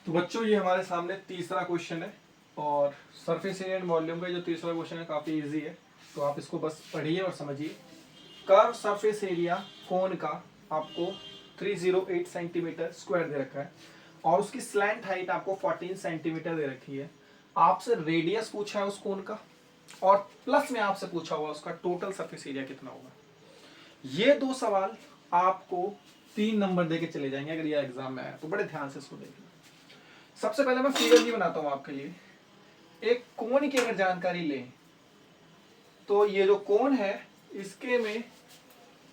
तो बच्चों ये हमारे सामने तीसरा क्वेश्चन है और सरफेस एरिया एंड वॉल्यूम का जो तीसरा क्वेश्चन है काफ़ी इजी है, तो आप इसको बस पढ़िए और समझिए। कर्व सरफेस एरिया कोन का आपको 308 सेंटीमीटर स्क्वायर दे रखा है और उसकी स्लैंट हाइट आपको 14 सेंटीमीटर दे रखी है। आपसे रेडियस पूछा है उस कोन का और प्लस में आपसे पूछा हुआ उसका टोटल सरफेस एरिया कितना होगा। ये दो सवाल आपको 3 नंबर देके चले जाएंगे अगर ये एग्जाम में आया तो बड़े ध्यान से इसको देखिए। सबसे पहले मैं फिगर भी बनाता हूं आपके लिए। एक कोण की अगर जानकारी लें तो ये जो कोण है इसके में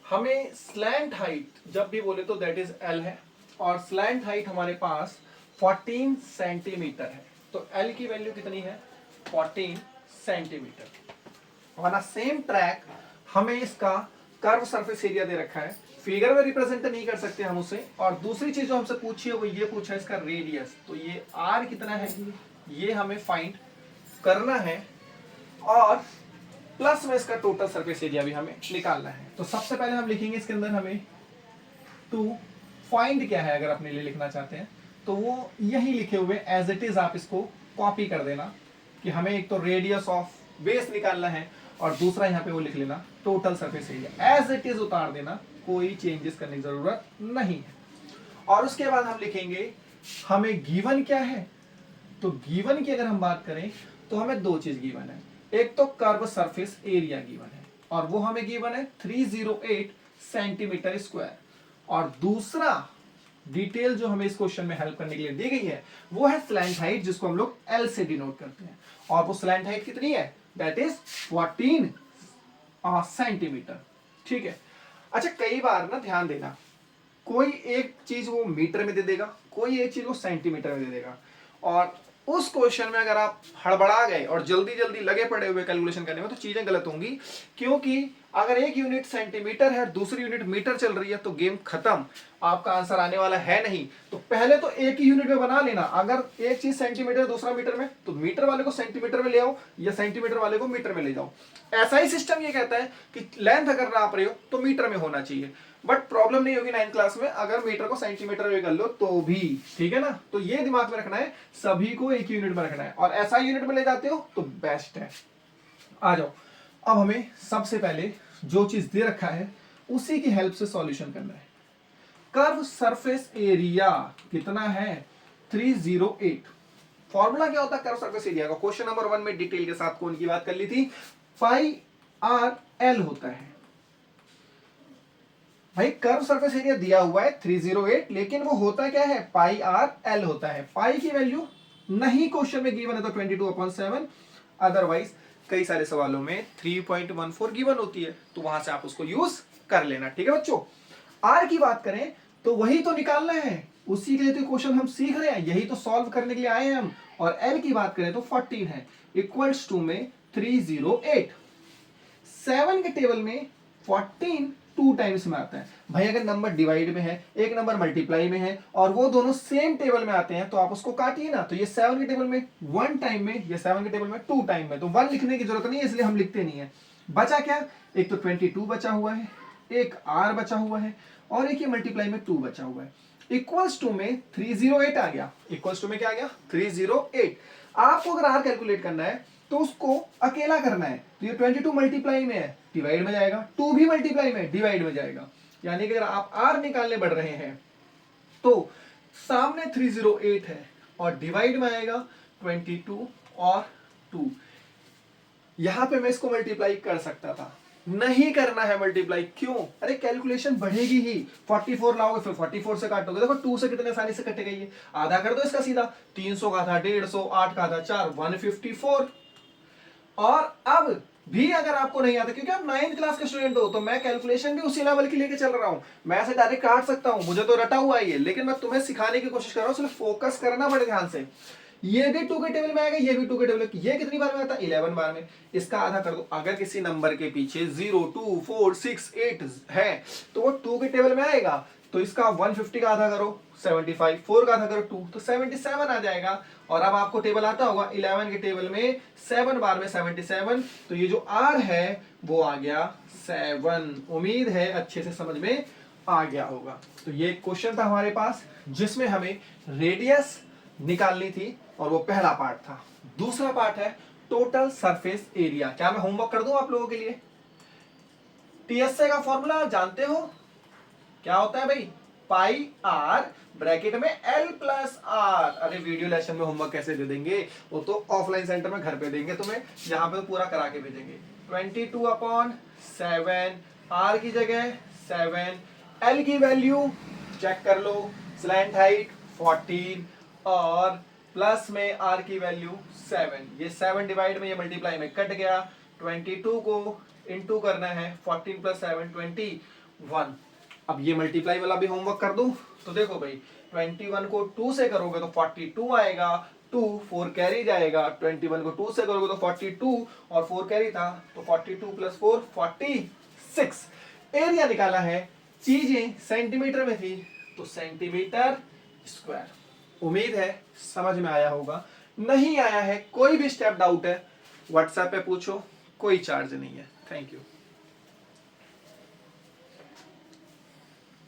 हमें स्लैंट हाइट जब भी बोले तो दैट इज एल है और स्लैंट हाइट हमारे पास 14 सेंटीमीटर है। तो एल की वैल्यू कितनी है? 14 centimetre. On a same track हमें इसका कर्व सरफेस एरिया दे रखा है, फिगर में रिप्रेजेंट नहीं कर सकते हम उसे। और दूसरी चीज जो हमसे पूछी है वो ये पूछा है इसका रेडियस, तो ये आर कितना है ये हमें फाइंड करना है और प्लस में इसका टोटल सरफेस एरिया भी हमें निकालना है। तो सबसे पहले हम लिखेंगे इसके अंदर हमें टू फाइंड क्या है, अगर अपने लिए लिखना चाहते हैं तो वो यही लिखे हुए एज इट इज आप इसको कॉपी कर देना कि हमें एक तो रेडियस ऑफ बेस निकालना है और दूसरा यहाँ पे वो लिख लेना total surface area, as it is उतार देना, कोई चेंजेस करने की जरूरत नहीं है। और उसके बाद हम लिखेंगे हमें गिवन क्या है। तो गिवन की अगर हम बात करें तो हमें दो चीज गिवन है, एक तो कर्व सरफेस एरिया गिवन है और वो हमें गिवन है 308 सेंटीमीटर स्क्वायर, और दूसरा डिटेल जो हमें इस क्वेश्चन में हेल्प करने के लिए दी गई है वो है स्लैंट हाइट, जिसको हम लोग एल से डिनोट करते हैं। और वो स्लैंट हाइट कितनी है? That is 14 centimetre. ठीक है। अच्छा, कई बार ना ध्यान देना, कोई एक चीज वो मीटर में दे देगा, कोई एक चीज वो सेंटीमीटर में दे देगा, और उस क्वेश्चन में अगर आप हड़बड़ा गए और जल्दी जल्दी लगे पड़े हुए कैलकुलेशन करने में तो चीजें गलत होंगी। क्योंकि अगर एक यूनिट सेंटीमीटर है दूसरी यूनिट मीटर चल रही है तो गेम खत्म, आपका आंसर आने वाला है नहीं। तो पहले तो एक ही यूनिट में बना लेना, अगर एक चीज सेंटीमीटर दूसरा मीटर में तो मीटर वाले को सेंटीमीटर में ले आओ या सेंटीमीटर वाले को मीटर में ले जाओ। ऐसा ही सिस्टम ये कहता है कि लेंथ अगर नाप रहे हो तो मीटर में होना चाहिए, बट प्रॉब्लम नहीं होगी 9th क्लास में अगर मीटर को सेंटीमीटर में कर लो तो भी, ठीक है ना। तो ये दिमाग में रखना है, सभी को एक यूनिट में रखना है और ऐसा यूनिट में ले जाते हो तो बेस्ट है। आ जाओ, अब हमें सबसे पहले जो चीज दे रखा है उसी की हेल्प से सॉल्यूशन करना है। कर्व सरफेस एरिया कितना है? 308। फॉर्मूला क्या होता है कर्व सरफेस एरिया का? क्वेश्चन नंबर 1 में डिटेल के साथ कौन की बात कर ली थी, पाई आर एल होता है। भाई कर्व सरफेस एरिया दिया हुआ है 308, लेकिन वो होता क्या है? पाई आर एल होता है। पाई की वैल्यू नहीं क्वेश्चन में गिवन है तो 22/7, अदरवाइज कई सारे सवालों में 3.14 गिवन होती है, तो वहां से आप उसको यूज कर लेना। ठीक है बच्चों। आर की बात करें तो वही तो निकालना है, उसी के लिए तो क्वेश्चन हम सीख रहे हैं, यही तो सॉल्व करने के लिए आए हैं हम। और एल की बात करें तो 14 है, इक्वल्स टू में 308। 7 के टेबल में 14 2 टाइम्स में आता है। भाई अगर नंबर डिवाइड में है, एक नंबर मल्टीप्लाई में है और वो दोनों सेम टेबल में आते हैं तो आप उसको काटिए ना। तो ये 7 के टेबल में 1 टाइम में, ये 7 के टेबल में 2 टाइम में, तो 1 लिखने की जरूरत नहीं है इसलिए हम लिखते नहीं है। बचा क्या? एक तो 22 बचा हुआ है, एक आर बचा हुआ है और एक ये मल्टीप्लाई में 2 बचा हुआ है। इक्वल्स टू में 308 आ गया। इक्वल्स टू में क्या आ गया? 308। आपको अगर आर कैलकुलेट करना है तो उसको अकेला करना है, तो ये 22 मल्टीप्लाई में है, डिवाइड में जाएगा, 2 भी मल्टीप्लाई में, डिवाइड में जाएगा। यानी कि अगर आप आर निकालने बढ़ रहे हैं तो सामने 308 है और डिवाइड में आएगा 22 और 2। यहां पे मैं इसको मल्टीप्लाई कर सकता था, नहीं करना है मल्टीप्लाई। क्यों? अरे कैलकुलेशन बढ़ेगी ही, 44 लाओगे फिर 44 से काटोगे, देखो 2 से कितने आसानी से कटेगा, ये आधा कर दो इसका सीधा। 300 का था 150, 8 का था 4, 154। और अब भी अगर आपको नहीं आता, क्योंकि आप 9th क्लास के स्टूडेंट हो, तो मैं कैलकुलेशन भी उसी लेवल की लेके चल रहा हूं, मैं ऐसे डायरेक्ट काट सकता हूं, मुझे तो रटा हुआ है ये, लेकिन मैं तुम्हें सिखाने की कोशिश कर रहा हूं, इसलिए फोकस करना बड़े ध्यान से। ये भी 2 के टेबल में आएगा, ये भी 2 के टेबल में, ये कितनी बार में आता है? 11 बार में। इसका आधा कर दो, अगर किसी नंबर के पीछे 0 2 4 6 8 है तो वो 2 के टेबल में आएगा, तो इसका 150 का आधा करो 75, 4 का आधा करो 2, तो 77 आ जाएगा। और अब आपको टेबल आता होगा 11 के टेबल में 7 बार में 77, तो ये जो आर है वो आ गया 7। उम्मीद है अच्छे से समझ में आ गया होगा। तो ये क्वेश्चन था हमारे पास जिसमें हमें रेडियस, निकालनी थी और वो पहला पार्ट था। दूसरा पार्ट है टोटल सरफेस एरिया। क्या मैं होमवर्क कर दूं आप लोगों के लिए? टीएसए का फॉर्मूला जानते हो क्या होता है भाई? पाई आर ब्रैकेट में एल प्लस आर। अरे वीडियो लेसन में होमवर्क कैसे दे देंगे, वो तो ऑफलाइन सेंटर में घर पे देंगे तुम्हें, यहाँ पे तो पूरा करा के भेजेंगे। 22/7 आर की जगह 7, एल की वैल्यू चेक कर लो, स्लैंट हाइट 14 और प्लस में आर की वैल्यू 7। ये 7 डिवाइड में ये मल्टीप्लाई में कट गया। 22 को इनटू करना है 14 + 7 21। अब ये मल्टीप्लाई वाला भी होमवर्क कर दूं तो देखो भाई 21 को 2 से करोगे तो 42 आएगा, 2 4 कैरी जाएगा। 21 को 2 से करोगे तो 42 और 4 कैरी था तो 42 + 4 46। एरिया निकाला है, चीजें सेंटीमीटर में थी तो सेंटीमीटर स्क्वायर। उम्मीद है समझ में आया होगा। नहीं आया है, कोई भी स्टेप डाउट है व्हाट्सएप पे पूछो, कोई चार्ज नहीं है। Thank you.